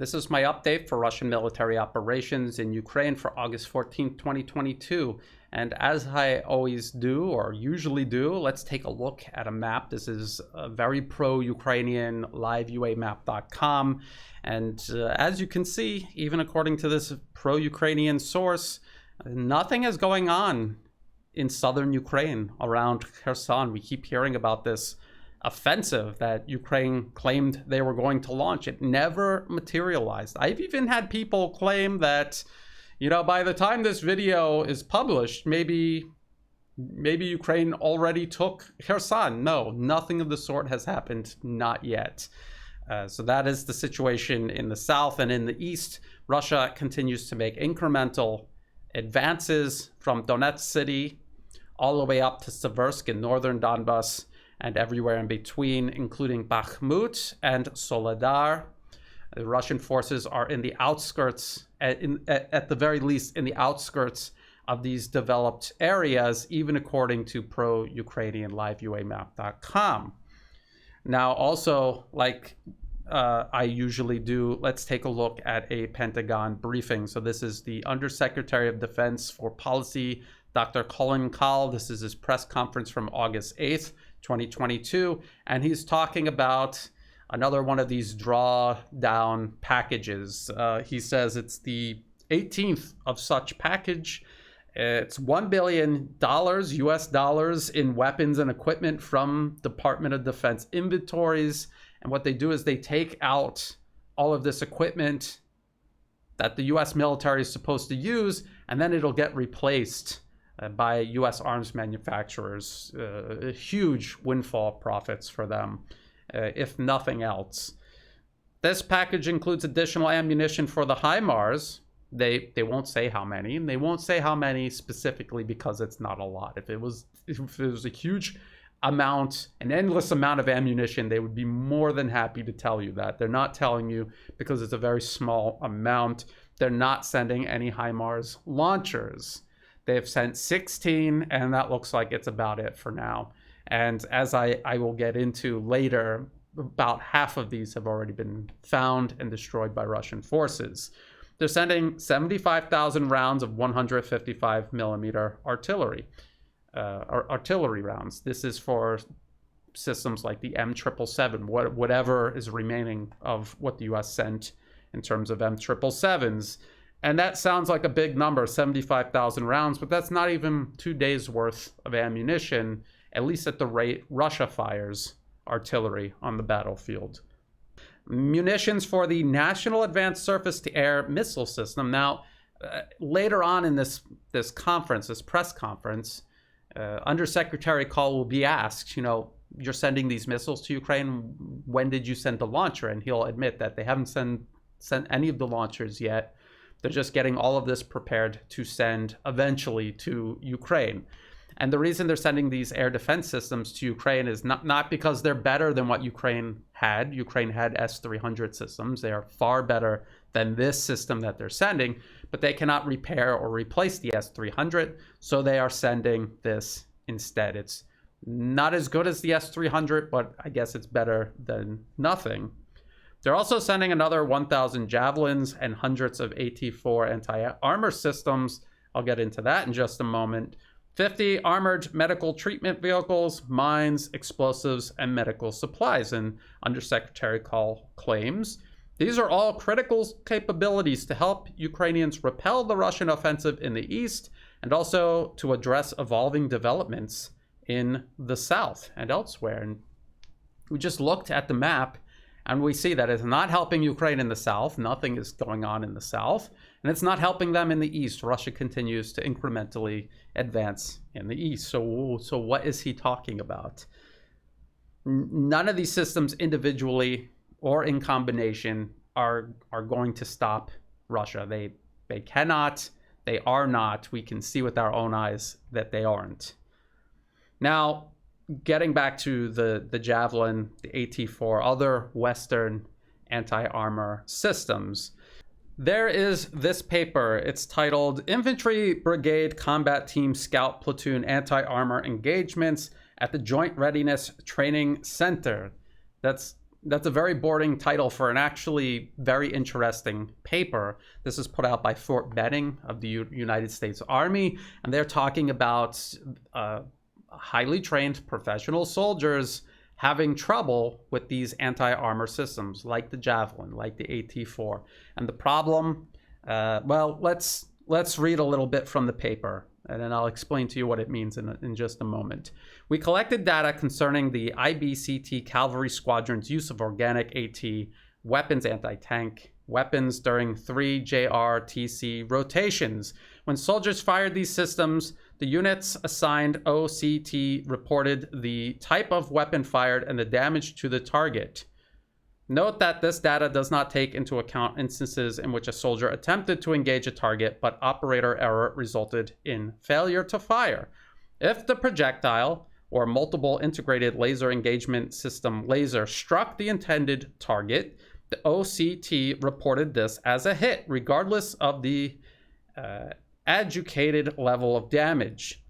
This is my update for Russian military operations in Ukraine for August 14th, 2022. And as I always do, or usually do, let's take a look at a map. This is a very pro-Ukrainian liveuamap.com. And as you can see, even according to this pro-Ukrainian source, nothing is going on in southern Ukraine around Kherson. We keep hearing about this offensive that Ukraine claimed they were going to launch. It never materialized. I've even had people claim that, you know, by the time this video is published, maybe Ukraine already took Kherson. No, nothing of the sort has happened, not yet. So that is the situation in the south. And in the east, Russia continues to make incremental advances from Donetsk city all the way up to Siversk in northern Donbas and everywhere in between, including Bakhmut and Soledar. The Russian forces are in the outskirts, at the very least, in the outskirts of these developed areas, even according to pro-Ukrainian liveuamap.com. Now, also, like I usually do, let's take a look at a Pentagon briefing. So this is the Undersecretary of Defense for Policy, Dr. Colin Kahl. This is his press conference from August 8th, 2022. And he's talking about another one of these drawdown packages. He says it's the 18th of such package. It's $1 billion US dollars in weapons and equipment from Department of Defense inventories. And what they do is they take out all of this equipment that the US military is supposed to use, and then it'll get replaced by US arms manufacturers. Huge windfall profits for them, if nothing else. This package includes additional ammunition for the HIMARS. They won't say how many, and they won't say how many specifically because it's not a lot. If it was a huge amount, an endless amount of ammunition, they would be more than happy to tell you that. They're not telling you because it's a very small amount. They're not sending any HIMARS launchers. They've sent 16, and that looks like it's about it for now. And as I will get into later, about half of these have already been found and destroyed by Russian forces. They're sending 75,000 rounds of 155 millimeter artillery rounds. This is for systems like the M777, whatever is remaining of what the US sent in terms of M777s. And that sounds like a big number, 75,000 rounds, but that's not even 2 days worth of ammunition, at least at the rate Russia fires artillery on the battlefield. Munitions for the National Advanced Surface-to-Air Missile System. Now, later on in this conference, this press conference, Undersecretary Kahl will be asked, you know, you're sending these missiles to Ukraine. When did you send the launcher? And he'll admit that they haven't sent any of the launchers yet. They're just getting all of this prepared to send eventually to Ukraine. And the reason they're sending these air defense systems to Ukraine is not because they're better than what Ukraine had. Ukraine had S-300 systems. They are far better than this system that they're sending, but they cannot repair or replace the S-300, so they are sending this instead. It's not as good as the S-300, but I guess it's better than nothing. They're also sending another 1,000 Javelins and hundreds of AT-4 anti-armor systems. I'll get into that in just a moment. 50 armored medical treatment vehicles, mines, explosives, and medical supplies. And Undersecretary Kahl claims these are all critical capabilities to help Ukrainians repel the Russian offensive in the east and also to address evolving developments in the south and elsewhere. And we just looked at the map and we see that it's not helping Ukraine in the south. Nothing is going on in the south. And it's not helping them in the east. Russia continues to incrementally advance in the east. So what is he talking about? None of these systems individually or in combination are going to stop Russia. They cannot, they are not. We can see with our own eyes that they aren't. Now, getting back to the Javelin, the AT-4, other Western anti-armor systems, there is this paper. It's titled Infantry Brigade Combat Team Scout Platoon Anti-Armor Engagements at the Joint Readiness Training Center. That's That's a very boring title for an actually very interesting paper. This is put out by Fort Benning of the United States Army, and they're talking about highly trained professional soldiers having trouble with these anti-armor systems like the Javelin, like the AT-4. And the problem, well, let's read a little bit from the paper, and then I'll explain to you what it means in just a moment. We collected data concerning the IBCT Cavalry Squadron's use of organic AT weapons, anti-tank weapons, during 3 JRTC rotations. When soldiers fired these systems, the units assigned OCT reported the type of weapon fired and the damage to the target. Note that this data does not take into account instances in which a soldier attempted to engage a target, but operator error resulted in failure to fire. If the projectile or multiple integrated laser engagement system laser struck the intended target, the OCT reported this as a hit, regardless of the adjudicated level of damage.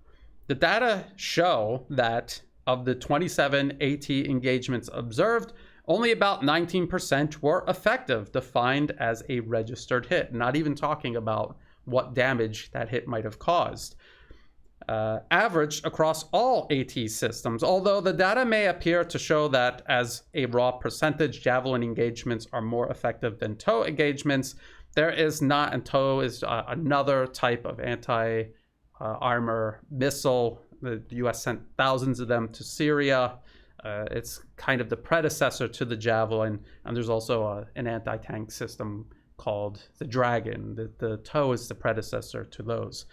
The data show that of the 27 AT engagements observed, only about 19% were effective, defined as a registered hit, not even talking about what damage that hit might have caused. Averaged across all AT systems, although the data may appear to show that as a raw percentage, Javelin engagements are more effective than TOW engagements. There is not, and TOW is another type of anti-armor missile. The US sent thousands of them to Syria. It's kind of the predecessor to the Javelin, and there's also an anti-tank system called the Dragon. The TOW is the predecessor to those.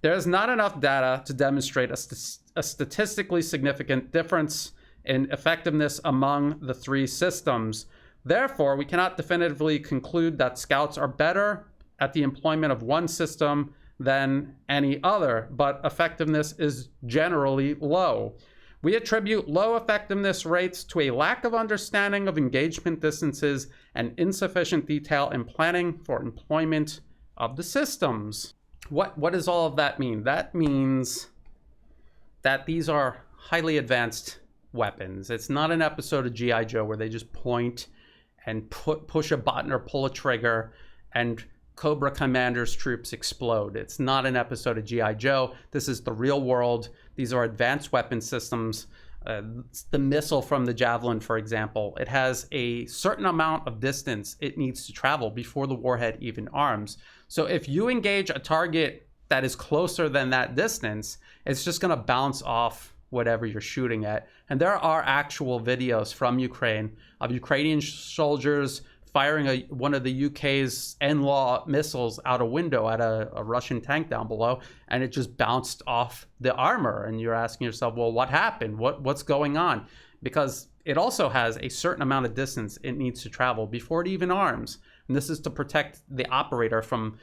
There is not enough data to demonstrate a statistically significant difference in effectiveness among the 3 systems. Therefore, we cannot definitively conclude that scouts are better at the employment of one system than any other, but effectiveness is generally low. We attribute low effectiveness rates to a lack of understanding of engagement distances and insufficient detail in planning for employment of the systems. What does all of that mean? That means that these are highly advanced weapons. It's not an episode of G.I. Joe where they just point and push a button or pull a trigger and Cobra Commander's troops explode. It's not an episode of G.I. Joe. This is the real world. These are advanced weapon systems. The missile from the Javelin, for example, it has a certain amount of distance it needs to travel before the warhead even arms. So if you engage a target that is closer than that distance, it's just going to bounce off whatever you're shooting at. And there are actual videos from Ukraine of Ukrainian soldiers firing one of the UK's NLAW missiles out a window at a Russian tank down below, and it just bounced off the armor. And you're asking yourself, well, what happened? What's going on? Because it also has a certain amount of distance it needs to travel before it even arms. And this is to protect the operator from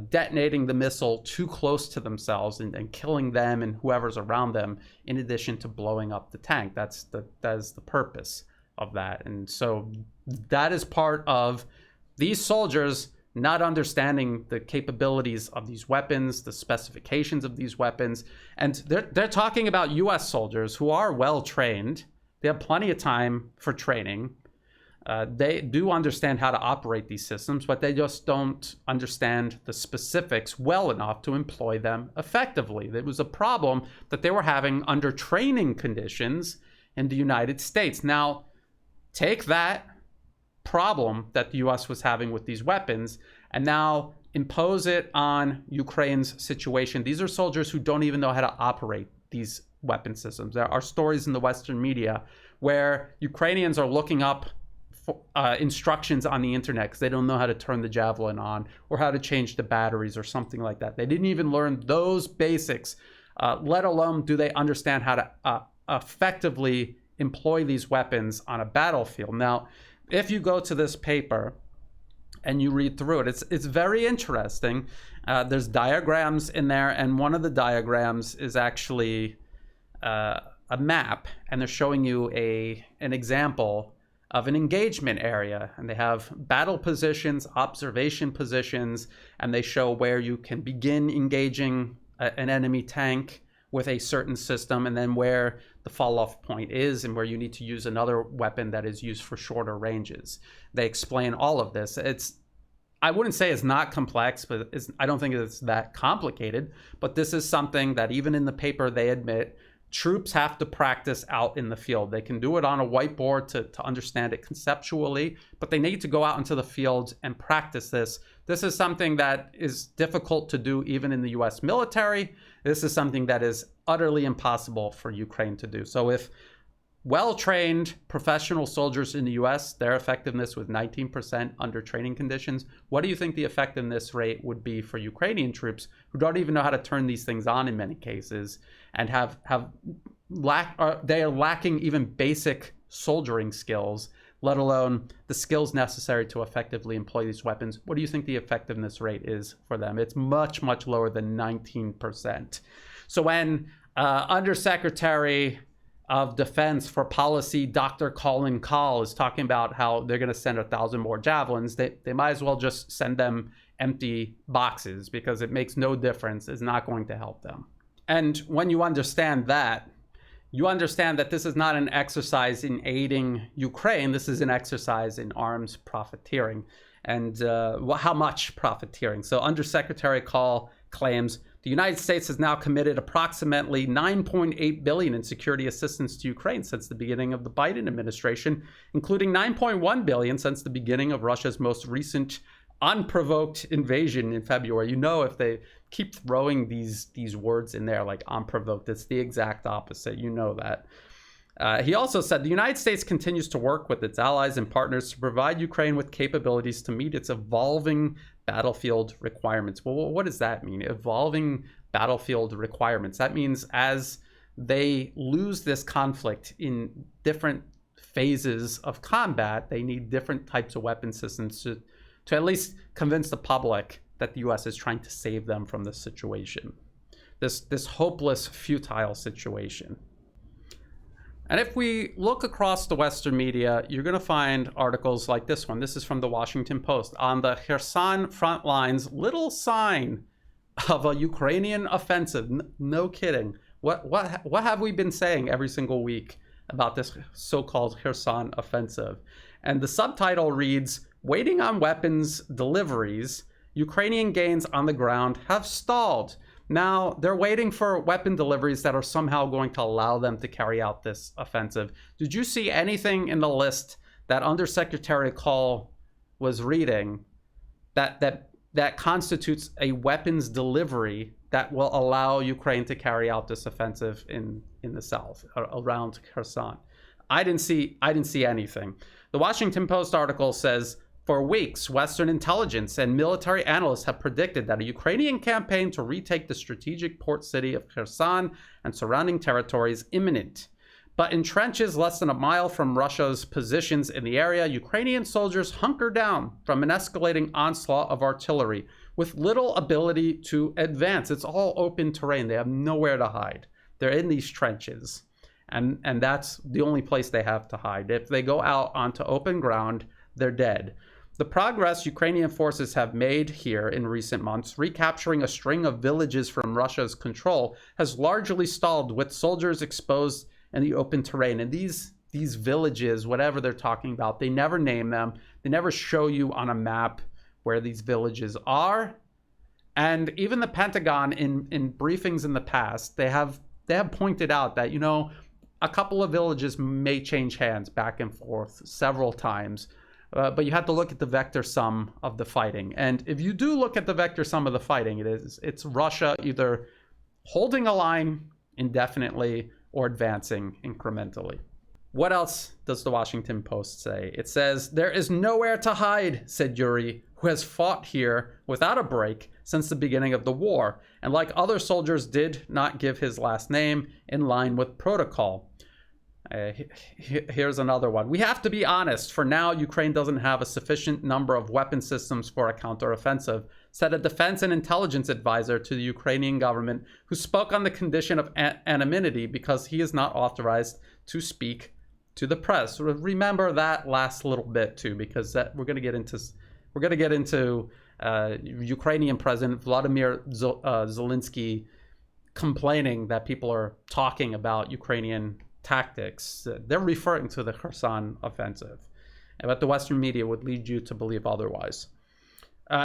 detonating the missile too close to themselves and killing them and whoever's around them, in addition to blowing up the tank. That is the purpose of that. And so that is part of these soldiers not understanding the capabilities of these weapons, the specifications of these weapons. And they're talking about US soldiers who are well trained. They have plenty of time for training. They do understand how to operate these systems, but they just don't understand the specifics well enough to employ them effectively. There was a problem that they were having under training conditions in the United States. Now, take that problem that the US was having with these weapons and now impose it on Ukraine's situation. These are soldiers who don't even know how to operate these weapon systems. There are stories in the Western media where Ukrainians are looking up instructions on the internet because they don't know how to turn the Javelin on or how to change the batteries or something like that. They didn't even learn those basics, let alone do they understand how to effectively employ these weapons on a battlefield. Now, if you go to this paper and you read through it, it's very interesting. There's diagrams in there, and one of the diagrams is actually a map, and they're showing you an example of an engagement area, and they have battle positions, observation positions, and they show where you can begin engaging an enemy tank, with a certain system, and then where the fall off point is, and where you need to use another weapon that is used for shorter ranges. They explain all of this. I wouldn't say it's not complex, but I don't think it's that complicated. But this is something that even in the paper they admit troops have to practice out in the field. They can do it on a whiteboard to understand it conceptually, but they need to go out into the field and practice this. This is something that is difficult to do even in the US military. This is something that is utterly impossible for Ukraine to do. So if well-trained professional soldiers in the US, their effectiveness was 19% under training conditions, what do you think the effectiveness rate would be for Ukrainian troops who don't even know how to turn these things on in many cases, and they are lacking even basic soldiering skills, let alone the skills necessary to effectively employ these weapons? What do you think the effectiveness rate is for them? It's much, much lower than 19%. So when Undersecretary of Defense for Policy, Dr. Colin Kahl, is talking about how they're going to send 1,000 more Javelins, they might as well just send them empty boxes, because it makes no difference. It's not going to help them. And when you understand that, you understand that this is not an exercise in aiding Ukraine. This is an exercise in arms profiteering. And how much profiteering? So Undersecretary Kahl claims the United States has now committed approximately $9.8 billion in security assistance to Ukraine since the beginning of the Biden administration, including $9.1 billion since the beginning of Russia's most recent unprovoked invasion in February. You know, if they keep throwing these words in there like unprovoked, it's the exact opposite. You know that. He also said the United States continues to work with its allies and partners to provide Ukraine with capabilities to meet its evolving battlefield requirements. Well, what does that mean? Evolving battlefield requirements. That means as they lose this conflict in different phases of combat, they need different types of weapon systems to at least convince the public that the US is trying to save them from this situation, this hopeless, futile situation. And if we look across the Western media, you're going to find articles like this one. This is from the Washington Post. On the Kherson front lines, little sign of a Ukrainian offensive. No kidding. What have we been saying every single week about this so-called Kherson offensive? And the subtitle reads, "Waiting on weapons deliveries, Ukrainian gains on the ground have stalled." Now, they're waiting for weapon deliveries that are somehow going to allow them to carry out this offensive. Did you see anything in the list that Undersecretary Kahl was reading that constitutes a weapons delivery that will allow Ukraine to carry out this offensive in the south, around Kherson? I didn't see anything. The Washington Post article says, for weeks, Western intelligence and military analysts have predicted that a Ukrainian campaign to retake the strategic port city of Kherson and surrounding territory is imminent. But in trenches less than a mile from Russia's positions in the area, Ukrainian soldiers hunker down from an escalating onslaught of artillery with little ability to advance. It's all open terrain. They have nowhere to hide. They're in these trenches. And that's the only place they have to hide. If they go out onto open ground, they're dead. The progress Ukrainian forces have made here in recent months, recapturing a string of villages from Russia's control, has largely stalled, with soldiers exposed in the open terrain. And these villages, whatever they're talking about, they never name them. They never show you on a map where these villages are. And even the Pentagon, in briefings in the past, they have pointed out that, you know, a couple of villages may change hands back and forth several times. But you have to look at the vector sum of the fighting. And if you do look at the vector sum of the fighting, it's Russia either holding a line indefinitely or advancing incrementally. What else does the Washington Post say? It says, "There is nowhere to hide," said Yuri, who has fought here without a break since the beginning of the war, and like other soldiers did not give his last name in line with protocol. Here's another one. "We have to be honest. For now, Ukraine doesn't have a sufficient number of weapon systems for a counteroffensive," said a defense and intelligence advisor to the Ukrainian government, who spoke on the condition of anonymity because he is not authorized to speak to the press. Remember that last little bit too, because we're going to get into Ukrainian President Vladimir Zelensky complaining that people are talking about Ukrainian tactics. They're referring to the Kherson Offensive, but the Western media would lead you to believe otherwise.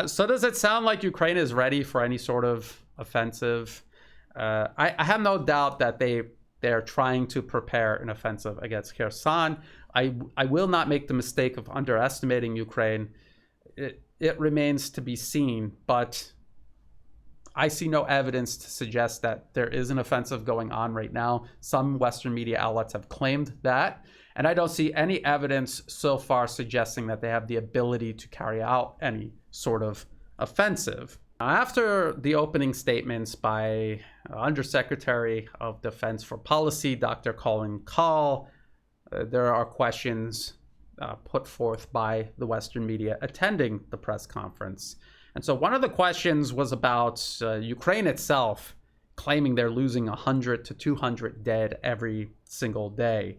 So does it sound like Ukraine is ready for any sort of offensive? I have no doubt that they're trying to prepare an offensive against Kherson. I will not make the mistake of underestimating Ukraine. It remains to be seen, but I see no evidence to suggest that there is an offensive going on right now. Some Western media outlets have claimed that, and I don't see any evidence so far suggesting that they have the ability to carry out any sort of offensive. After the opening statements by Undersecretary of Defense for Policy, Dr. Colin Kahl, there are questions put forth by the Western media attending the press conference. And so one of the questions was about Ukraine itself claiming they're losing 100 to 200 dead every single day.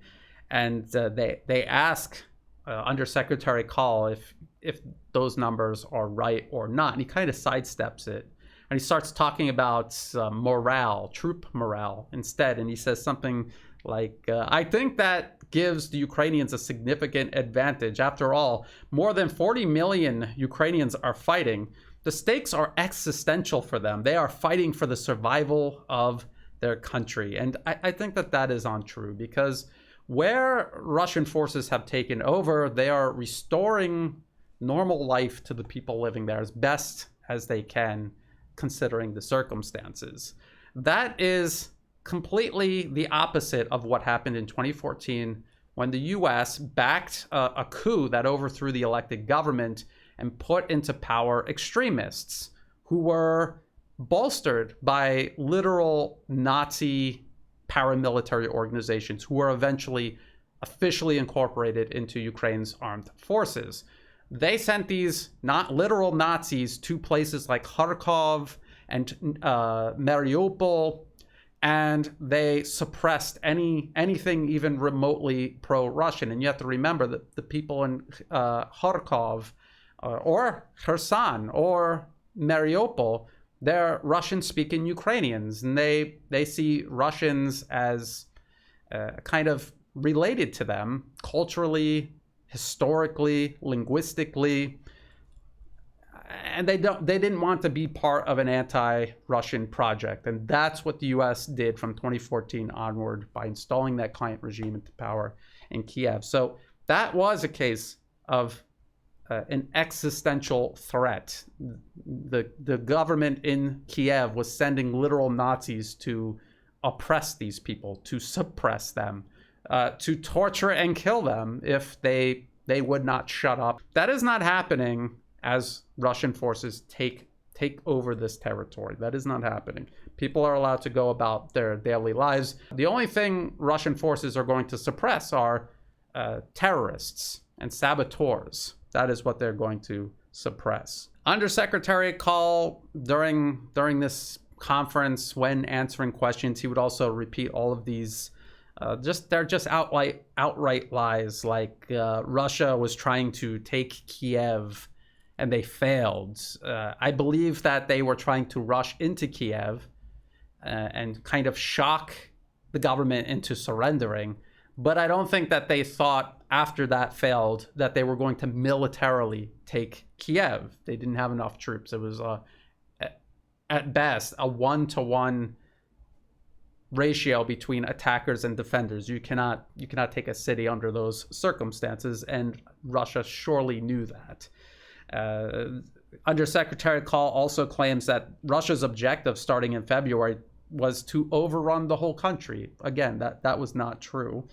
And they ask Undersecretary Kahl if those numbers are right or not. And he kind of sidesteps it. And he starts talking about morale, troop morale instead. And he says something like, I think that gives the Ukrainians a significant advantage. After all, more than 40 million Ukrainians are fighting. The stakes are existential for them. They are fighting for the survival of their country. And I think that that is untrue, because where Russian forces have taken over, they are restoring normal life to the people living there as best as they can, considering the circumstances. That is completely the opposite of what happened in 2014 when the US backed a coup that overthrew the elected government and put into power extremists who were bolstered by literal Nazi paramilitary organizations who were eventually officially incorporated into Ukraine's armed forces. They sent these not literal Nazis to places like Kharkov and Mariupol, and they suppressed anything even remotely pro-Russian. And you have to remember that the people in Kharkov or Kherson or Mariupol, they're Russian-speaking Ukrainians, and they see Russians as kind of related to them culturally, historically, linguistically, and they didn't want to be part of an anti-Russian project. And that's what the US did from 2014 onward by installing that client regime into power in Kiev. So that was a case of an existential threat. The government in Kiev was sending literal Nazis to oppress these people, to suppress them, to torture and kill them if they would not shut up. That is not happening as Russian forces take over this territory. That is not happening. People are allowed to go about their daily lives. The only thing Russian forces are going to suppress are terrorists and saboteurs. That is what they're going to suppress. Undersecretary Kahl, during this conference, when answering questions, he would also repeat all of these they're just outright lies, like Russia was trying to take Kiev and they failed. I believe that they were trying to rush into Kiev and kind of shock the government into surrendering. But I don't think that they thought after that failed that they were going to militarily take Kiev. They didn't have enough troops. It was at best a 1-to-1 ratio between attackers and defenders. You cannot take a city under those circumstances, and Russia surely knew that. Undersecretary Kahl also claims that Russia's objective starting in February was to overrun the whole country. Again, that was not true.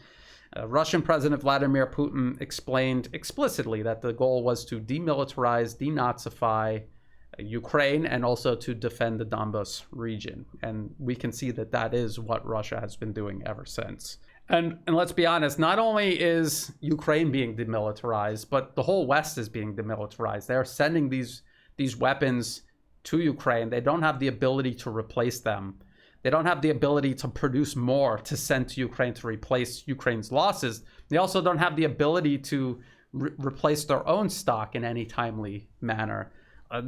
Russian President Vladimir Putin explained explicitly that the goal was to demilitarize, denazify Ukraine, and also to defend the Donbas region. And we can see that that is what Russia has been doing ever since. And let's be honest, not only is Ukraine being demilitarized, but the whole West is being demilitarized. They're sending these weapons to Ukraine. They don't have the ability to replace them. They don't have the ability to produce more to send to Ukraine to replace Ukraine's losses. They also don't have the ability to replace their own stock in any timely manner.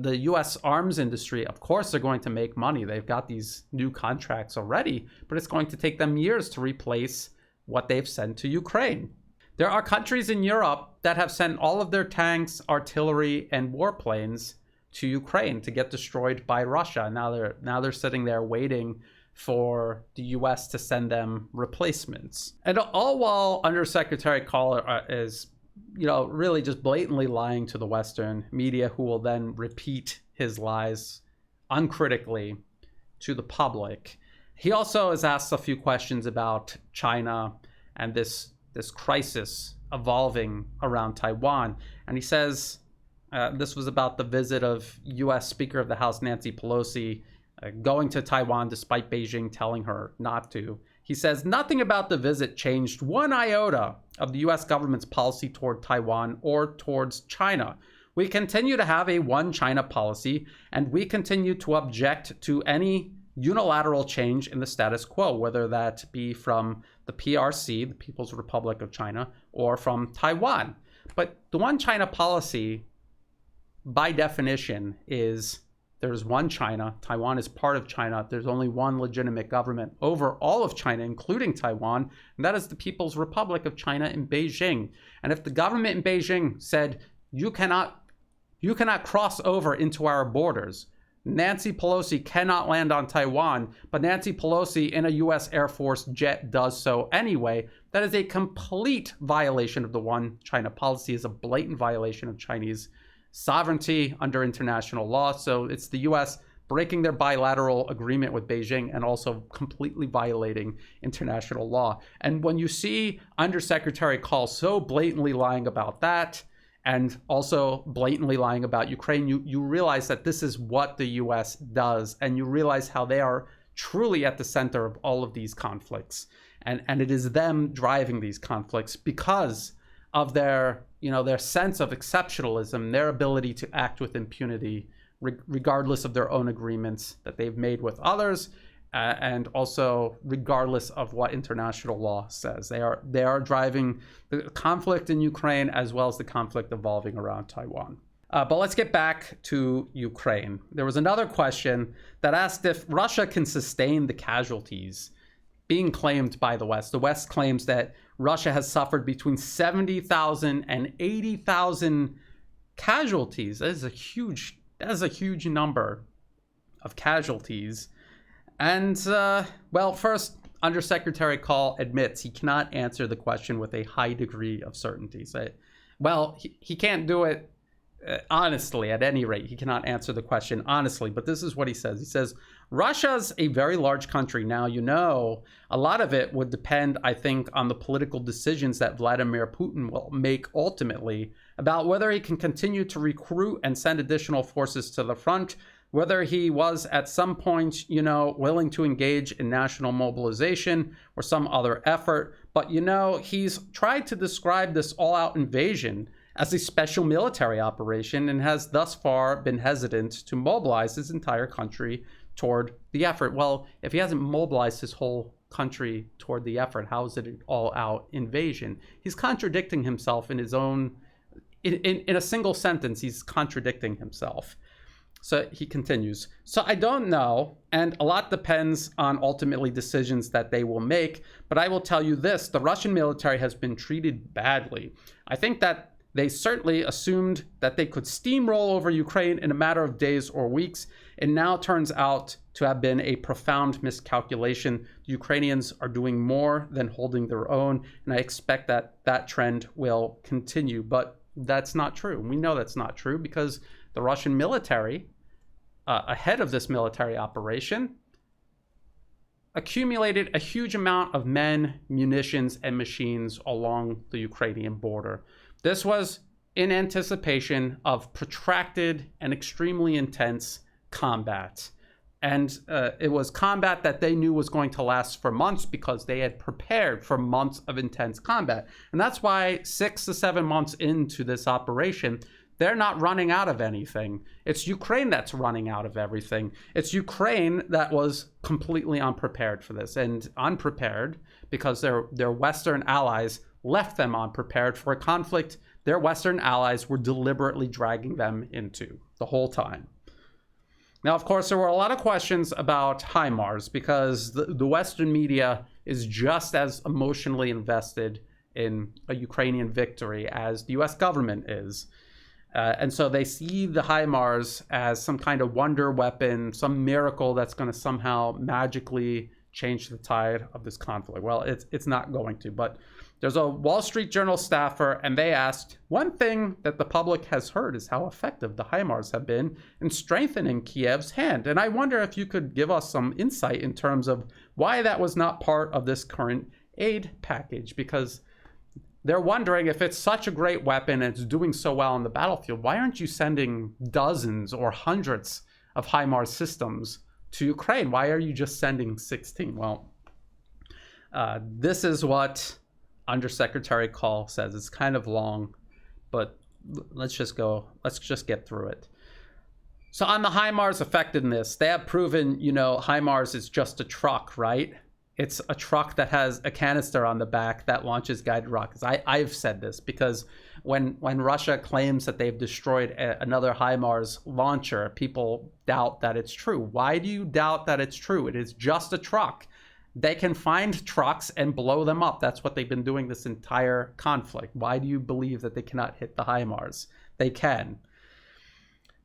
The US arms industry, of course, they're going to make money. They've got these new contracts already, but it's going to take them years to replace what they've sent to Ukraine. There are countries in Europe that have sent all of their tanks, artillery, and warplanes to Ukraine to get destroyed by Russia. Now they're sitting there waiting for the US to send them replacements. And all while Undersecretary Kahl is, really just blatantly lying to the Western media, who will then repeat his lies uncritically to the public. He also has asked a few questions about China and this crisis evolving around Taiwan. And he says, this was about the visit of US Speaker of the House Nancy Pelosi going to Taiwan despite Beijing telling her not to. He says, nothing about the visit changed one iota of the US government's policy toward Taiwan or towards China. We continue to have a one China policy, and we continue to object to any unilateral change in the status quo, whether that be from the PRC, the People's Republic of China, or from Taiwan. But the one China policy, by definition, is there's one China. Taiwan is part of China. There's only one legitimate government over all of China, including Taiwan, and that is the People's Republic of China in Beijing. And if the government in Beijing said, you cannot cross over into our borders, Nancy Pelosi cannot land on Taiwan, but Nancy Pelosi in a US Air Force jet does so anyway, that is a complete violation of the one China policy, is a blatant violation of Chinese sovereignty under international law. So it's the US breaking their bilateral agreement with Beijing and also completely violating international law. And when you see Undersecretary Kahl so blatantly lying about that, and also blatantly lying about Ukraine, you realize that this is what the US does, and you realize how they are truly at the center of all of these conflicts. And it is them driving these conflicts because of their sense of exceptionalism, their ability to act with impunity, regardless of their own agreements that they've made with others, and also regardless of what international law says. They are driving the conflict in Ukraine as well as the conflict evolving around Taiwan. But let's get back to Ukraine. There was another question that asked if Russia can sustain the casualties being claimed by the West. The West claims that Russia has suffered between 70,000 and 80,000 casualties. That is a huge number of casualties. And, first, Undersecretary Kahl admits he cannot answer the question with a high degree of certainty. He can't do it honestly, at any rate. He cannot answer the question honestly, but this is what he says. He says, Russia's a very large country. Now, a lot of it would depend, I think, on the political decisions that Vladimir Putin will make ultimately about whether he can continue to recruit and send additional forces to the front, whether he was at some point, willing to engage in national mobilization or some other effort. But, he's tried to describe this all-out invasion as a special military operation and has thus far been hesitant to mobilize his entire country toward the effort. Well, if he hasn't mobilized his whole country toward the effort, how is it an all-out invasion? He's contradicting himself in his own, in a single sentence, he's contradicting himself. So he continues, so I don't know, and a lot depends on ultimately decisions that they will make, but I will tell you this, the Russian military has been treated badly. I think that they certainly assumed that they could steamroll over Ukraine in a matter of days or weeks. It now turns out to have been a profound miscalculation. The Ukrainians are doing more than holding their own, and I expect that that trend will continue. But that's not true. We know that's not true because the Russian military, ahead of this military operation, accumulated a huge amount of men, munitions, and machines along the Ukrainian border. This was in anticipation of protracted and extremely intense combat. And it was combat that they knew was going to last for months because they had prepared for months of intense combat. And that's why 6 to 7 months into this operation, they're not running out of anything. It's Ukraine that's running out of everything. It's Ukraine that was completely unprepared for this, and unprepared because their Western allies left them unprepared for a conflict their Western allies were deliberately dragging them into the whole time. Now, of course, there were a lot of questions about HIMARS because the Western media is just as emotionally invested in a Ukrainian victory as the US government is. And so they see the HIMARS as some kind of wonder weapon, some miracle that's going to somehow magically change the tide of this conflict. Well, it's not going to, but there's a Wall Street Journal staffer, and they asked, one thing that the public has heard is how effective the HIMARS have been in strengthening Kiev's hand. And I wonder if you could give us some insight in terms of why that was not part of this current aid package, because they're wondering if it's such a great weapon and it's doing so well on the battlefield, why aren't you sending dozens or hundreds of HIMARS systems to Ukraine? Why are you just sending 16? Well, this is what Undersecretary Call says. It's kind of long, but let's just get through it. So on the HIMARS effectiveness, they have proven, HIMARS is just a truck, right? It's a truck that has a canister on the back that launches guided rockets. I've said this because when Russia claims that they've destroyed another HIMARS launcher, people doubt that it's true. Why do you doubt that it's true? It is just a truck. They can find trucks and blow them up. That's what they've been doing this entire conflict. Why do you believe that they cannot hit the HIMARS? They can.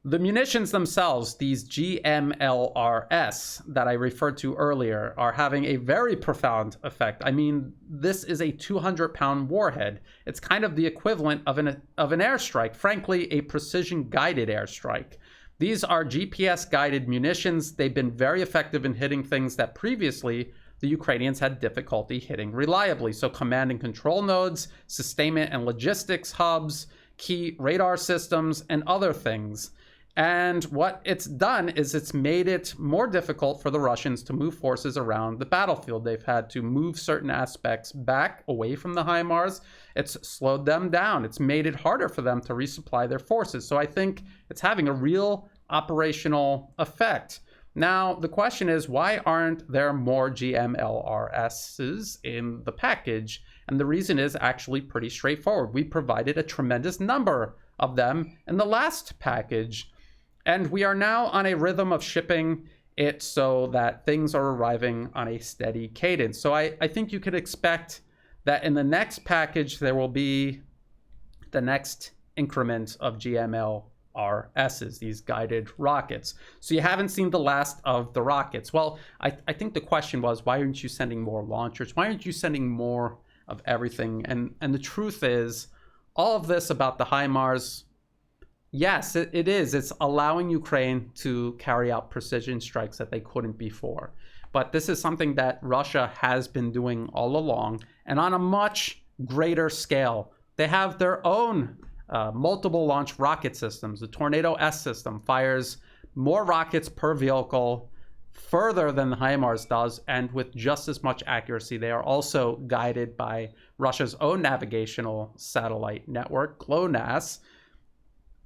The munitions themselves, these GMLRS that I referred to earlier, are having a very profound effect. I mean, this is a 200-pound warhead. It's kind of the equivalent of an airstrike, frankly, a precision-guided airstrike. These are GPS-guided munitions. They've been very effective in hitting things that previously the Ukrainians had difficulty hitting reliably. So command and control nodes, sustainment and logistics hubs, key radar systems, and other things. And what it's done is it's made it more difficult for the Russians to move forces around the battlefield. They've had to move certain aspects back away from the HIMARS. It's slowed them down. It's made it harder for them to resupply their forces. So I think it's having a real operational effect. Now, the question is, why aren't there more GMLRSs in the package? And the reason is actually pretty straightforward. We provided a tremendous number of them in the last package. And we are now on a rhythm of shipping it so that things are arriving on a steady cadence. So I think you could expect that in the next package, there will be the next increment of GMLRSs, these guided rockets. So you haven't seen the last of the rockets. Well, I think the question was, why aren't you sending more launchers? Why aren't you sending more of everything? And the truth is, all of this about the HIMARS, yes, it is. It's allowing Ukraine to carry out precision strikes that they couldn't before. But this is something that Russia has been doing all along, and on a much greater scale. They have their own multiple launch rocket systems. The Tornado S system fires more rockets per vehicle further than the HIMARS does, and with just as much accuracy. They are also guided by Russia's own navigational satellite network, GLONASS,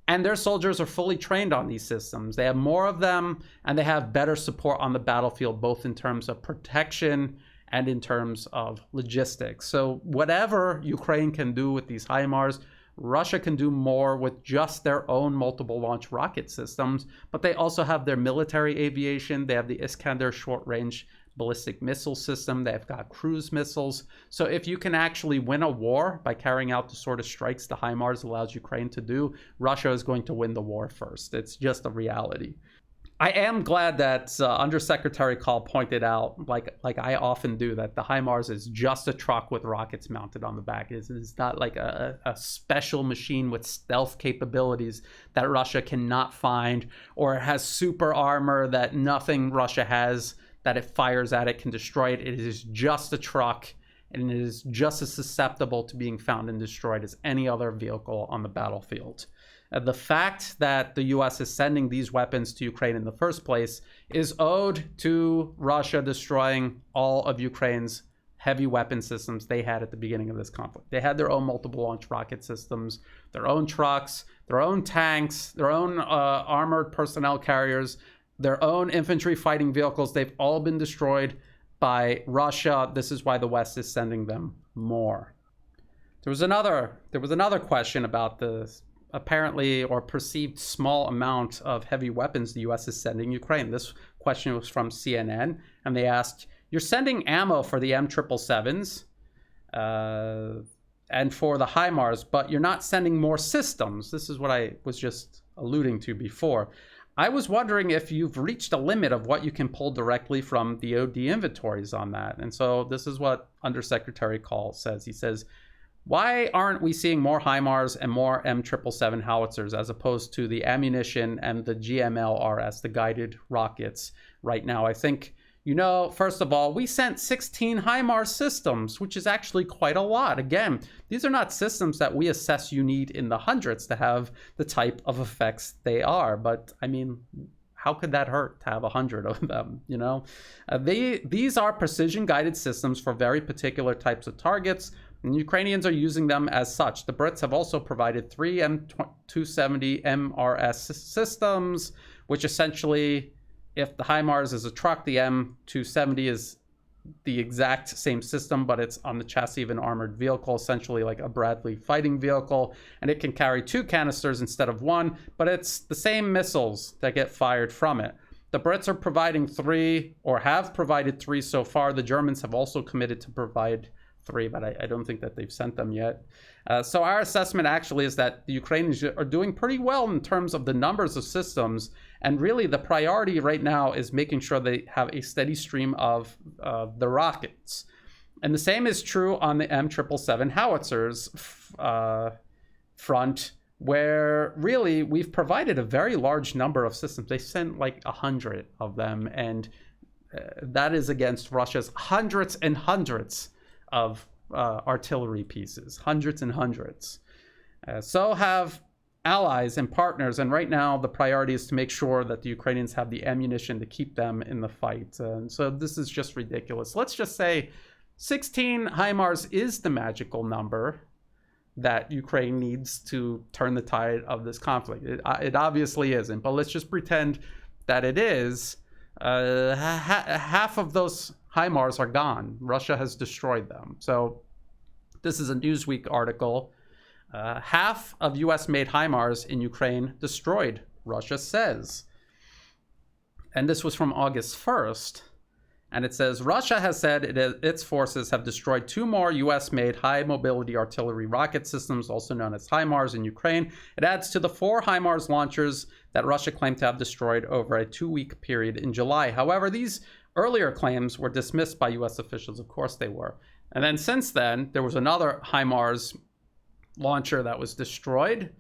and their soldiers are fully trained on these systems. They have more of them, and they have better support on the battlefield, both in terms of protection and in terms of logistics. So whatever Ukraine can do with these HIMARS, Russia can do more with just their own multiple launch rocket systems, but they also have their military aviation. They have the Iskander short-range ballistic missile system. They've got cruise missiles. So if you can actually win a war by carrying out the sort of strikes the HIMARS allows Ukraine to do, Russia is going to win the war first. It's just a reality. I am glad that Undersecretary Call pointed out, like I often do, that the HIMARS is just a truck with rockets mounted on the back. It's not like a special machine with stealth capabilities that Russia cannot find, or it has super armor that nothing Russia has that it fires at it can destroy it. It is just a truck, and it is just as susceptible to being found and destroyed as any other vehicle on the battlefield. The fact that the US is sending these weapons to Ukraine in the first place is owed to Russia destroying all of Ukraine's heavy weapon systems they had at the beginning of this conflict. They had their own multiple launch rocket systems, their own trucks, their own tanks, their own armored personnel carriers, their own infantry fighting vehicles. They've all been destroyed by Russia. This is why the West is sending them more. There was another question about the apparently or perceived small amount of heavy weapons the U.S. is sending Ukraine. This question was from CNN, and they asked, "You're sending ammo for the M777s and for the HIMARS, but you're not sending more systems." This is what I was just alluding to before. I was wondering if you've reached a limit of what you can pull directly from DoD inventories on that. And so this is what Undersecretary Call says. He says, "Why aren't we seeing more HIMARS and more M777 howitzers as opposed to the ammunition and the GMLRS, the guided rockets right now? I think, first of all, we sent 16 HIMARS systems, which is actually quite a lot. Again, these are not systems that we assess you need in the hundreds to have the type of effects they are. But I mean, how could that hurt to have 100 of them, These are precision-guided systems for very particular types of targets, and Ukrainians are using them as such. The Brits have also provided 3 M270 MRS systems, which essentially, if the HIMARS is a truck, the M270 is the exact same system, but it's on the chassis of an armored vehicle, essentially like a Bradley fighting vehicle, and it can carry 2 canisters instead of 1, but it's the same missiles that get fired from it. The Brits are providing 3, or have provided 3 so far. The Germans have also committed to provide 3, but I don't think that they've sent them yet. So our assessment actually is that the Ukrainians are doing pretty well in terms of the numbers of systems, and really the priority right now is making sure they have a steady stream of the rockets. And the same is true on the M777 howitzers front, where really we've provided a very large number of systems. They sent like 100 of them, and that is against Russia's hundreds and hundreds of artillery pieces, hundreds and hundreds. So have allies and partners, and right now the priority is to make sure that the Ukrainians have the ammunition to keep them in the fight. And so this is just ridiculous. Let's just say 16 HIMARS is the magical number that Ukraine needs to turn the tide of this conflict. It obviously isn't, but let's just pretend that it is. Half of those HIMARS are gone. Russia has destroyed them. So this is a Newsweek article. Half of US-made HIMARS in Ukraine destroyed, Russia says. And this was from August 1st. And it says, Russia has said its forces have destroyed 2 more US-made high-mobility artillery rocket systems, also known as HIMARS, in Ukraine. It adds to the 4 HIMARS launchers that Russia claimed to have destroyed over a 2-week period in July. However, these earlier claims were dismissed by US officials. Of course they were. And then since then, there was another HIMARS launcher that was destroyed.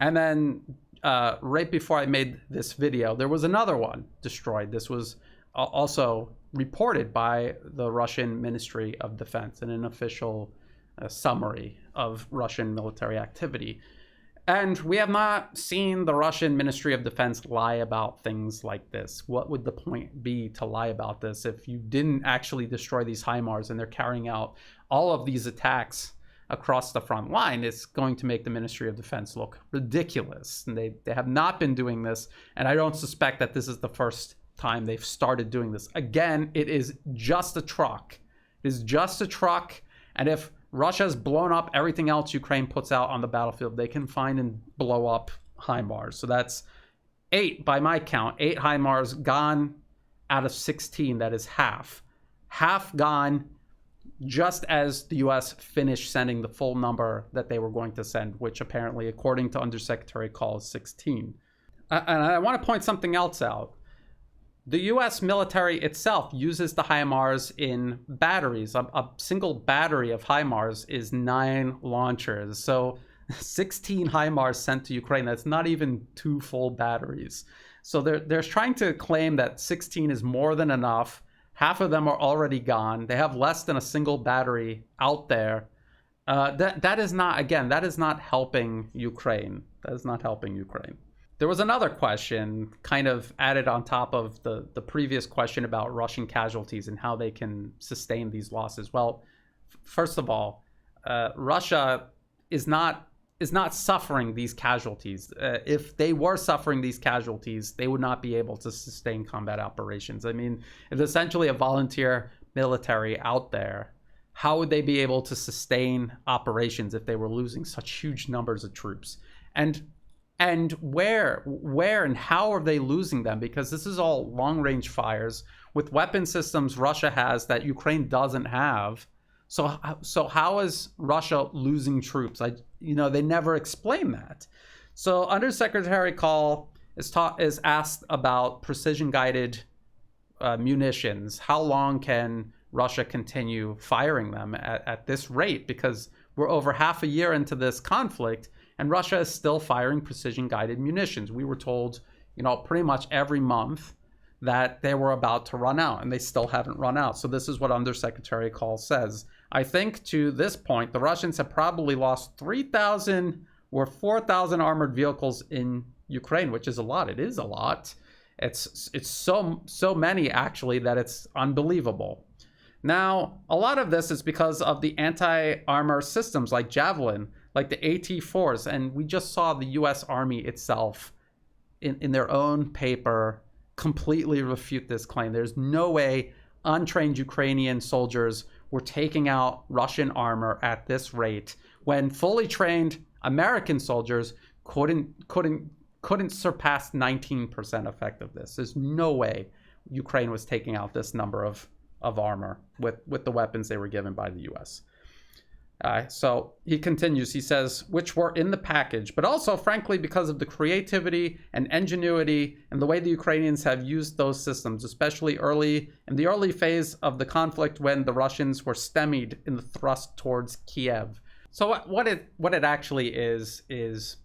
And then right before I made this video, there was another one destroyed. This was also reported by the Russian Ministry of Defense in an official summary of Russian military activity. And we have not seen the Russian Ministry of Defense lie about things like this. What would the point be to lie about this if you didn't actually destroy these HIMARS and they're carrying out all of these attacks across the front line? It's going to make the Ministry of Defense look ridiculous. And they have not been doing this, and I don't suspect that this is the first time they've started doing this. Again, it is just a truck. It is just a truck, and if Russia's blown up everything else Ukraine puts out on the battlefield, they can find and blow up HIMARS. So that's 8 by my count, 8 HIMARS gone out of 16. That is half. Half gone just as the US finished sending the full number that they were going to send, which apparently, according to Undersecretary Call, is 16. And I want to point something else out. The US military itself uses the HIMARS in batteries. A single battery of HIMARS is 9 launchers. So 16 HIMARS sent to Ukraine, that's not even 2 full batteries. So they're trying to claim that 16 is more than enough. Half of them are already gone. They have less than a single battery out there. That is not helping Ukraine. That is not helping Ukraine. There was another question kind of added on top of the previous question about Russian casualties and how they can sustain these losses. Well, first of all, Russia is not suffering these casualties. If they were suffering these casualties, they would not be able to sustain combat operations. I mean, it's essentially a volunteer military out there. how would they be able to sustain operations if they were losing such huge numbers of troops? And where and how are they losing them? Because this is all long-range fires with weapon systems Russia has that Ukraine doesn't have. So how is Russia losing troops? They never explain that. So Undersecretary Call is asked about precision-guided munitions. How long can Russia continue firing them at this rate? Because we're over half a year into this conflict, and Russia is still firing precision-guided munitions. We were told, pretty much every month that they were about to run out, and they still haven't run out. So this is what Undersecretary Call says. I think to this point, the Russians have probably lost 3,000 or 4,000 armored vehicles in Ukraine, which is a lot. It is a lot. It's so many, actually, that it's unbelievable. Now, a lot of this is because of the anti-armor systems like Javelin, like the AT-4s, and we just saw the US Army itself in their own paper completely refute this claim. There's no way untrained Ukrainian soldiers were taking out Russian armor at this rate when fully trained American soldiers couldn't surpass 19% effectiveness. There's no way Ukraine was taking out this number of armor with the weapons they were given by the US. So he continues, he says, which were in the package, but also, frankly, because of the creativity and ingenuity and the way the Ukrainians have used those systems, especially in the early phase of the conflict when the Russians were stymied in the thrust towards Kiev. So what it actually is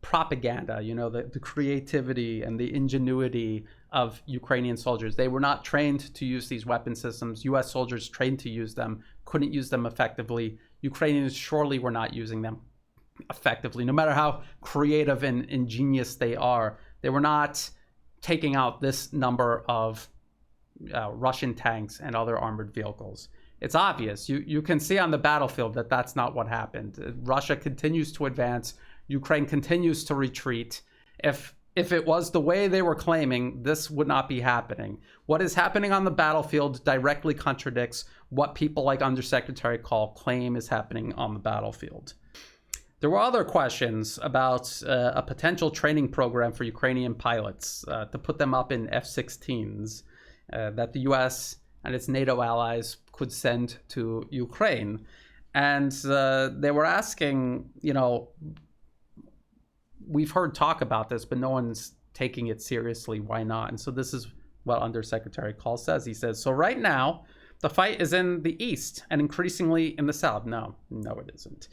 propaganda, the creativity and the ingenuity of Ukrainian soldiers. They were not trained to use these weapon systems. US soldiers trained to use them, couldn't use them effectively. Ukrainians surely were not using them effectively. No matter how creative and ingenious they are, they were not taking out this number of Russian tanks and other armored vehicles. It's obvious. You can see on the battlefield that that's not what happened. Russia continues to advance. Ukraine continues to retreat. If it was the way they were claiming, this would not be happening. What is happening on the battlefield directly contradicts what people like Undersecretary Call claim is happening on the battlefield. There were other questions about a potential training program for Ukrainian pilots to put them up in F-16s that the US and its NATO allies could send to Ukraine. And they were asking, we've heard talk about this, but no one's taking it seriously. Why not? And so this is what Undersecretary Call says. He says, so right now, the fight is in the east and increasingly in the south. No, it isn't.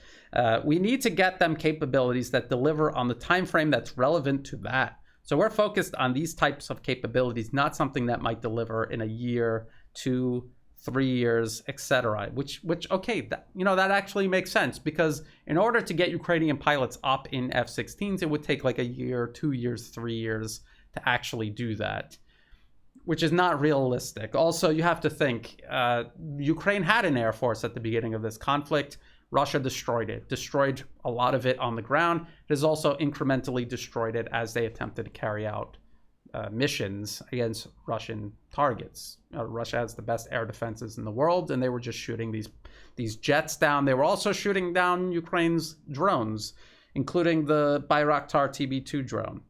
We need to get them capabilities that deliver on the time frame that's relevant to that. So we're focused on these types of capabilities, not something that might deliver in a year, 2, 3 years, etc. Which okay, that actually makes sense, because in order to get Ukrainian pilots up in F-16s, it would take like a year, 2 years, 3 years to actually do that, which is not realistic. Also, you have to think, Ukraine had an air force at the beginning of this conflict. Russia destroyed a lot of it on the ground. It has also incrementally destroyed it as they attempted to carry out missions against Russian targets. Russia has the best air defenses in the world, and they were just shooting these jets down. They were also shooting down Ukraine's drones, including the Bayraktar TB2 drone.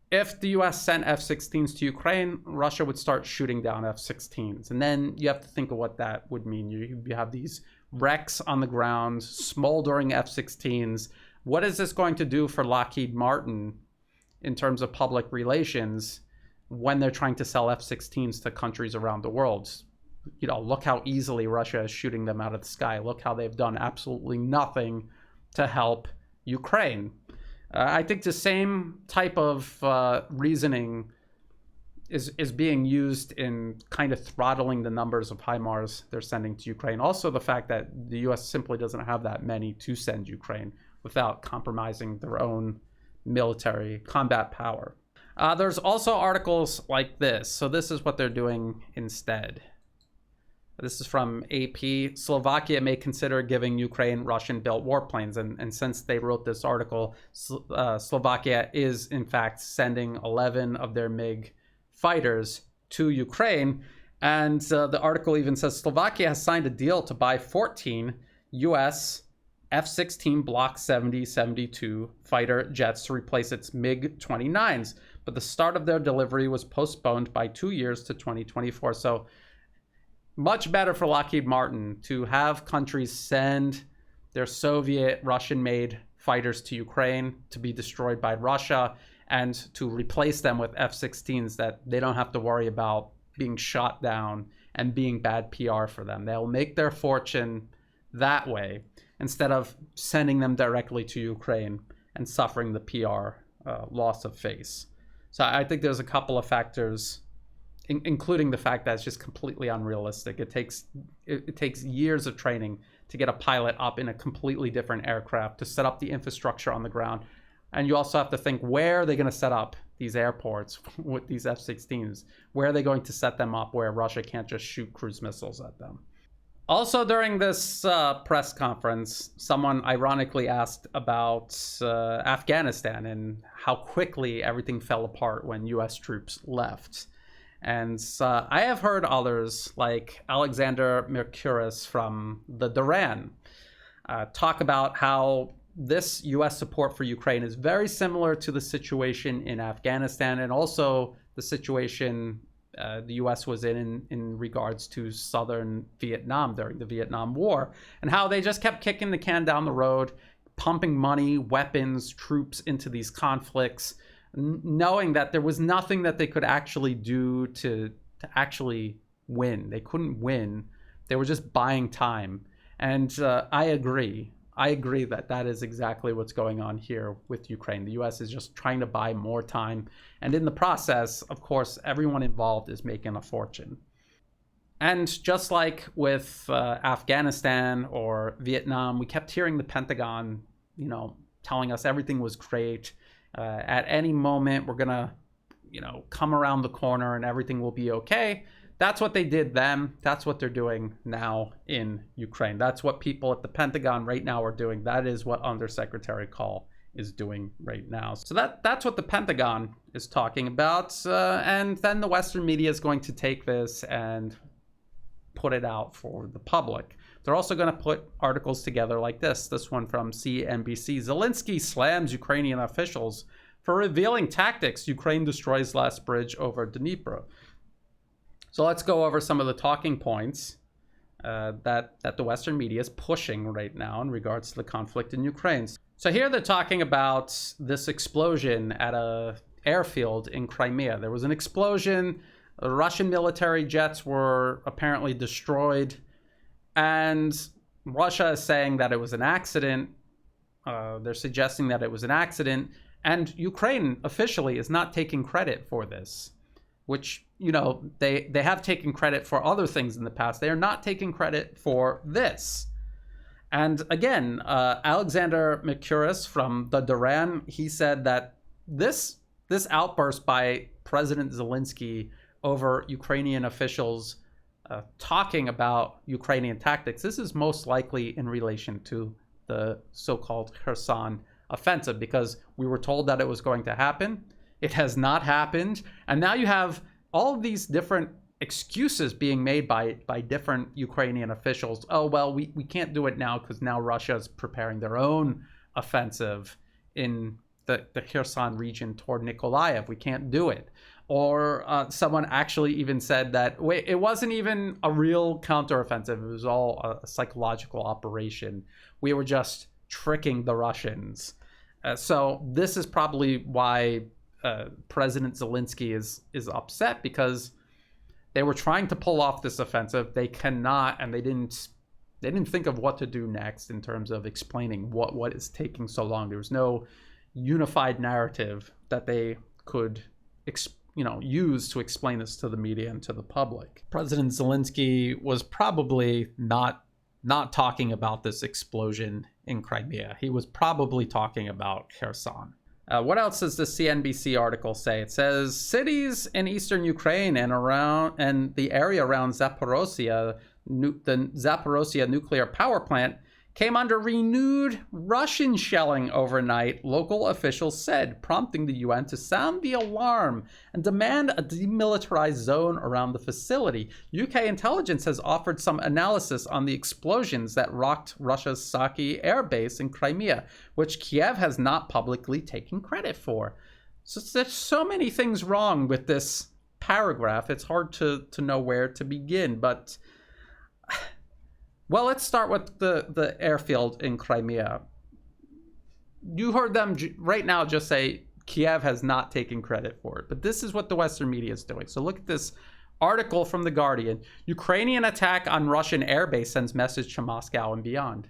If the US sent F-16s to Ukraine, Russia would start shooting down F-16s. And then you have to think of what that would mean. You have these wrecks on the ground, smoldering F-16s. What is this going to do for Lockheed Martin in terms of public relations when they're trying to sell F-16s to countries around the world? Look how easily Russia is shooting them out of the sky. Look how they've done absolutely nothing to help Ukraine. I think the same type of reasoning is being used in kind of throttling the numbers of HIMARS they're sending to Ukraine. Also, the fact that the US simply doesn't have that many to send Ukraine without compromising their own military combat power. There's also articles like this. So this is what they're doing instead. This is from AP. Slovakia may consider giving Ukraine Russian-built warplanes. And since they wrote this article, Slovakia is, in fact, sending 11 of their MiG fighters to Ukraine. And the article even says Slovakia has signed a deal to buy 14 US F-16 Block 70-72 fighter jets to replace its MiG-29s. But the start of their delivery was postponed by 2 years to 2024. So much better for Lockheed Martin to have countries send their Soviet, Russian-made fighters to Ukraine to be destroyed by Russia and to replace them with F-16s that they don't have to worry about being shot down and being bad PR for them. They'll make their fortune that way instead of sending them directly to Ukraine and suffering the PR loss of face. So I think there's a couple of factors, including the fact that it's just completely unrealistic. It takes years of training to get a pilot up in a completely different aircraft, to set up the infrastructure on the ground. And you also have to think, where are they going to set up these airports with these F-16s? Where are they going to set them up where Russia can't just shoot cruise missiles at them? Also, during this press conference, someone ironically asked about Afghanistan and how quickly everything fell apart when US troops left. And I have heard others, like Alexander Mercouris from the Duran, talk about how this US support for Ukraine is very similar to the situation in Afghanistan and also the situation the US was in regards to southern Vietnam during the Vietnam War, and how they just kept kicking the can down the road, pumping money, weapons, troops into these conflicts, knowing that there was nothing that they could actually do to actually win. They couldn't win. They were just buying time. And I agree that that is exactly what's going on here with Ukraine. The US is just trying to buy more time. And in the process, of course, everyone involved is making a fortune. And just like with Afghanistan or Vietnam, we kept hearing the Pentagon, telling us everything was great. At any moment, we're going to, come around the corner and everything will be okay. That's what they did then. That's what they're doing now in Ukraine. That's what people at the Pentagon right now are doing. That is what Undersecretary Call is doing right now. So that's what the Pentagon is talking about. And then the Western media is going to take this and put it out for the public. They're also going to put articles together like this one from CNBC. Zelensky slams Ukrainian officials for revealing tactics. Ukraine destroys last bridge over Dnipro. So let's go over some of the talking points that the Western media is pushing right now in regards to the conflict in Ukraine. So here they're talking about this explosion at a airfield in Crimea. There was an explosion. Russian military jets were apparently destroyed. And Russia is saying that it was an accident. They're suggesting that it was an accident. And Ukraine officially is not taking credit for this, which, they have taken credit for other things in the past. They are not taking credit for this. And again, Alexander Mercouris from the Duran, he said that this outburst by President Zelensky over Ukrainian officials talking about Ukrainian tactics, this is most likely in relation to the so-called Kherson Offensive, because we were told that it was going to happen. It has not happened. And now you have all of these different excuses being made by different Ukrainian officials. Oh, well, we can't do it now because now Russia is preparing their own offensive in the Kherson region toward Nikolaev. We can't do it. Or someone actually even said that, wait, it wasn't even a real counteroffensive. It was all a psychological operation. We were just tricking the Russians. So this is probably why President Zelensky is upset, because they were trying to pull off this offensive. They cannot, and they didn't think of what to do next in terms of explaining what is taking so long. There was no unified narrative that they could use to explain this to the media and to the public. President Zelensky was probably not talking about this explosion in Crimea. He was probably talking about Kherson. What else does the CNBC article say? It says cities in eastern Ukraine and the area around Zaporozhye, the Zaporozhye nuclear power plant, came under renewed Russian shelling overnight, local officials said, prompting the UN to sound the alarm and demand a demilitarized zone around the facility. UK intelligence has offered some analysis on the explosions that rocked Russia's Saki air base in Crimea, which Kiev has not publicly taken credit for. So there's so many things wrong with this paragraph, it's hard to know where to begin, but... Well, let's start with the airfield in Crimea. You heard them right now just say Kiev has not taken credit for it, but this is what the Western media is doing. So look at this article from The Guardian. Ukrainian attack on Russian airbase sends message to Moscow and beyond.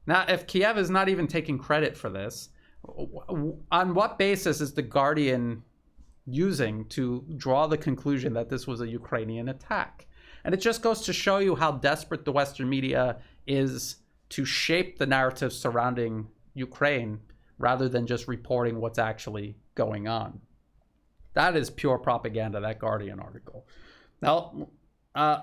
Now, if Kiev is not even taking credit for this, on what basis is The Guardian using to draw the conclusion that this was a Ukrainian attack? And it just goes to show you how desperate the Western media is to shape the narrative surrounding Ukraine rather than just reporting what's actually going on. That is pure propaganda, that Guardian article. Now,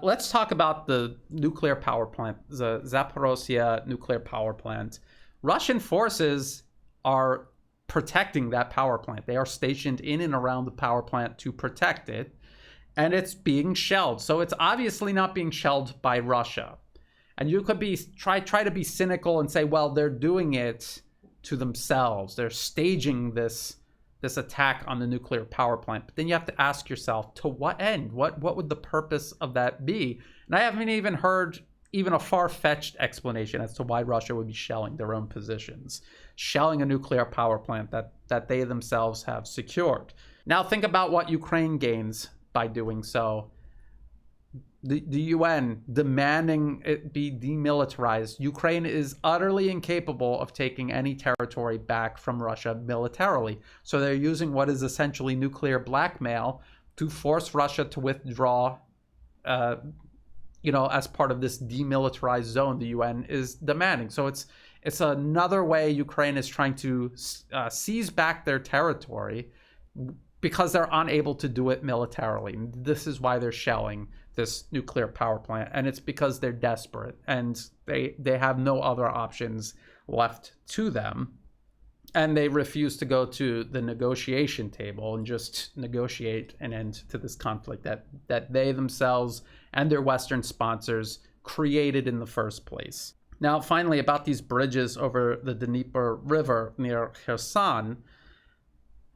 let's talk about the nuclear power plant, the Zaporozhye nuclear power plant. Russian forces are protecting that power plant. They are stationed in and around the power plant to protect it. And it's being shelled. So it's obviously not being shelled by Russia. And you could try to be cynical and say, well, they're doing it to themselves. They're staging this attack on the nuclear power plant. But then you have to ask yourself, to what end? What would the purpose of that be? And I haven't even heard even a far-fetched explanation as to why Russia would be shelling their own positions, shelling a nuclear power plant that they themselves have secured. Now think about what Ukraine gains by doing so. The UN demanding it be demilitarized. Ukraine is utterly incapable of taking any territory back from Russia militarily. So they're using what is essentially nuclear blackmail to force Russia to withdraw, as part of this demilitarized zone the UN is demanding. So it's another way Ukraine is trying to seize back their territory because they're unable to do it militarily. This is why they're shelling this nuclear power plant, and it's because they're desperate and they have no other options left to them, and they refuse to go to the negotiation table and just negotiate an end to this conflict that they themselves and their Western sponsors created in the first place. Now, finally, about these bridges over the Dnieper River near Kherson,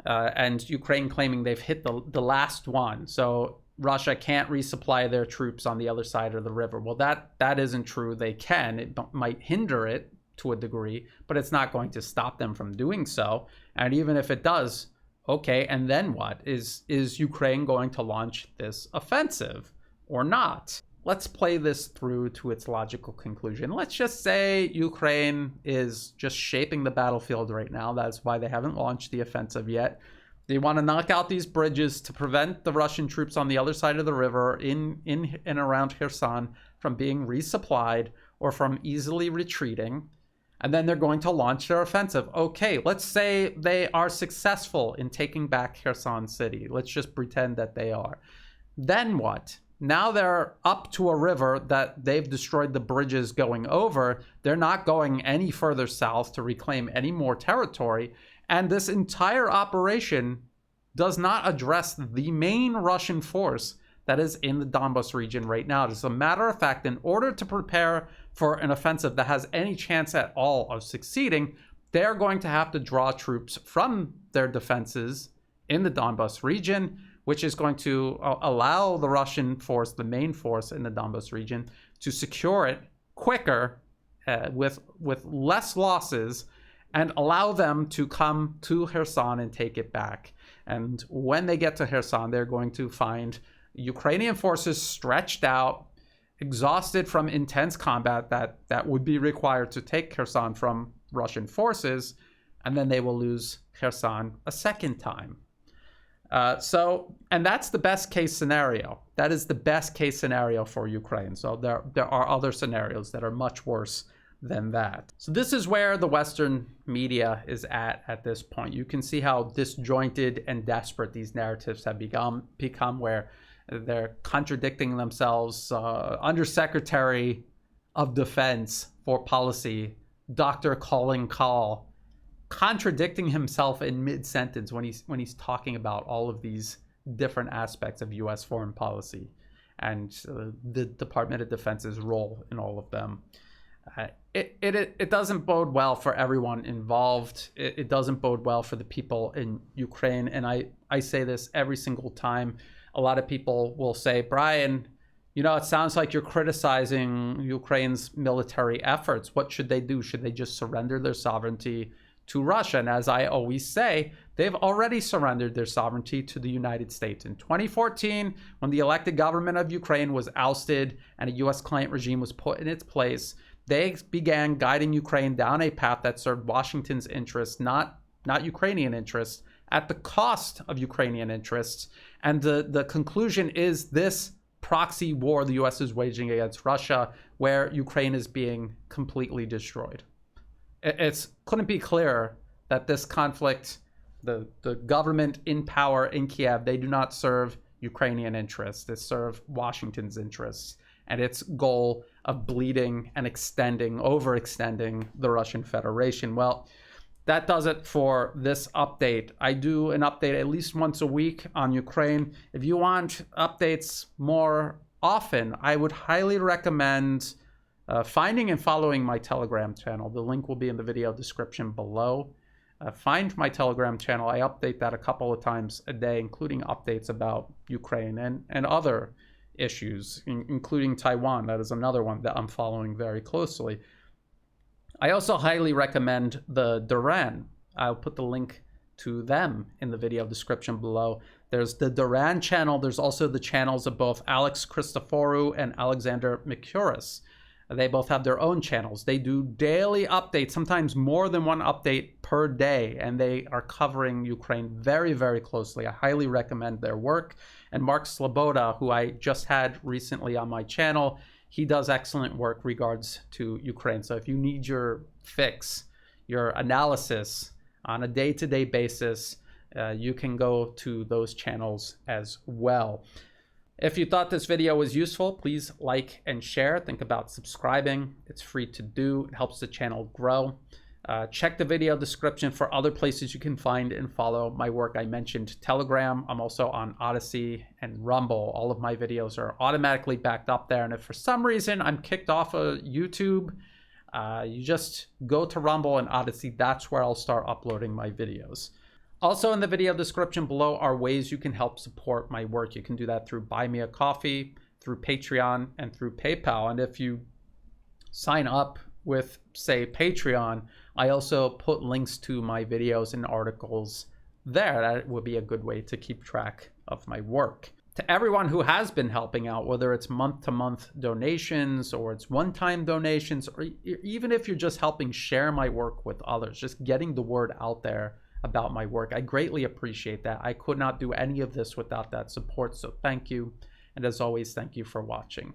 and Ukraine claiming they've hit the last one. So Russia can't resupply their troops on the other side of the river. Well, that isn't true. They can. It might hinder it to a degree, but it's not going to stop them from doing so. And even if it does, okay, and then what? Is Ukraine going to launch this offensive or not? Let's play this through to its logical conclusion. Let's just say Ukraine is just shaping the battlefield right now. That's why they haven't launched the offensive yet. They want to knock out these bridges to prevent the Russian troops on the other side of the river in and around Kherson from being resupplied or from easily retreating. And then they're going to launch their offensive. Okay, let's say they are successful in taking back Kherson City. Let's just pretend that they are. Then what? Now they're up to a river that they've destroyed the bridges going over. They're not going any further south to reclaim any more territory. And this entire operation does not address the main Russian force that is in the Donbas region right now. As a matter of fact, in order to prepare for an offensive that has any chance at all of succeeding, they're going to have to draw troops from their defenses in the Donbas region, which is going to allow the Russian force, the main force in the Donbas region, to secure it quicker with less losses and allow them to come to Kherson and take it back. And when they get to Kherson, they're going to find Ukrainian forces stretched out, exhausted from intense combat that would be required to take Kherson from Russian forces, and then they will lose Kherson a second time. And that's the best case scenario. That is the best case scenario for Ukraine. So there are other scenarios that are much worse than that. So this is where the Western media is at this point. You can see how disjointed and desperate these narratives have become where they're contradicting themselves. Undersecretary of Defense for Policy, Dr. Colin Kahl, contradicting himself in mid-sentence when he's talking about all of these different aspects of U.S. foreign policy and the Department of Defense's role in all of them. It doesn't bode well for everyone involved. It doesn't bode well for the people in Ukraine. And I say this every single time. A lot of people will say, Brian, you know, it sounds like you're criticizing Ukraine's military efforts. What should they do? Should they just surrender their sovereignty to Russia? And as I always say, they've already surrendered their sovereignty to the United States. In 2014, when the elected government of Ukraine was ousted and a U.S. client regime was put in its place, they began guiding Ukraine down a path that served Washington's interests, not Ukrainian interests, at the cost of Ukrainian interests. And the conclusion is this proxy war the U.S. is waging against Russia, where Ukraine is being completely destroyed. It couldn't be clearer that this conflict, the government in power in Kiev, they do not serve Ukrainian interests. They serve Washington's interests and its goal of bleeding and overextending the Russian Federation. Well, that does it for this update. I do an update at least once a week on Ukraine. If you want updates more often, I would highly recommend finding and following my Telegram channel. The link will be in the video description below. Find my Telegram channel. I update that a couple of times a day, including updates about Ukraine and other issues, including Taiwan. That is another one that I'm following very closely. I also highly recommend the Duran. I'll put the link to them in the video description below. There's the Duran channel. There's also the channels of both Alex Christoforou and Alexander Mikuris. They both have their own channels. They do daily updates, sometimes more than one update per day, and they are covering Ukraine very, very closely. I highly recommend their work. And Mark Sloboda, who I just had recently on my channel, he does excellent work regards to Ukraine. So if you need your fix, your analysis on a day-to-day basis, you can go to those channels as well. If you thought this video was useful, please like and share. Think about subscribing. It's free to do. It helps the channel grow. Check the video description for other places you can find and follow my work. I mentioned Telegram. I'm also on Odyssey and Rumble. All of my videos are automatically backed up there. And if for some reason I'm kicked off of YouTube, you just go to Rumble and Odyssey. That's where I'll start uploading my videos. Also in the video description below are ways you can help support my work. You can do that through Buy Me a Coffee, through Patreon, and through PayPal. And if you sign up with, say, Patreon, I also put links to my videos and articles there. That would be a good way to keep track of my work. To everyone who has been helping out, whether it's month-to-month donations or it's one-time donations, or even if you're just helping share my work with others, just getting the word out there about my work, I greatly appreciate that. I could not do any of this without that support, so thank you. And as always, thank you for watching.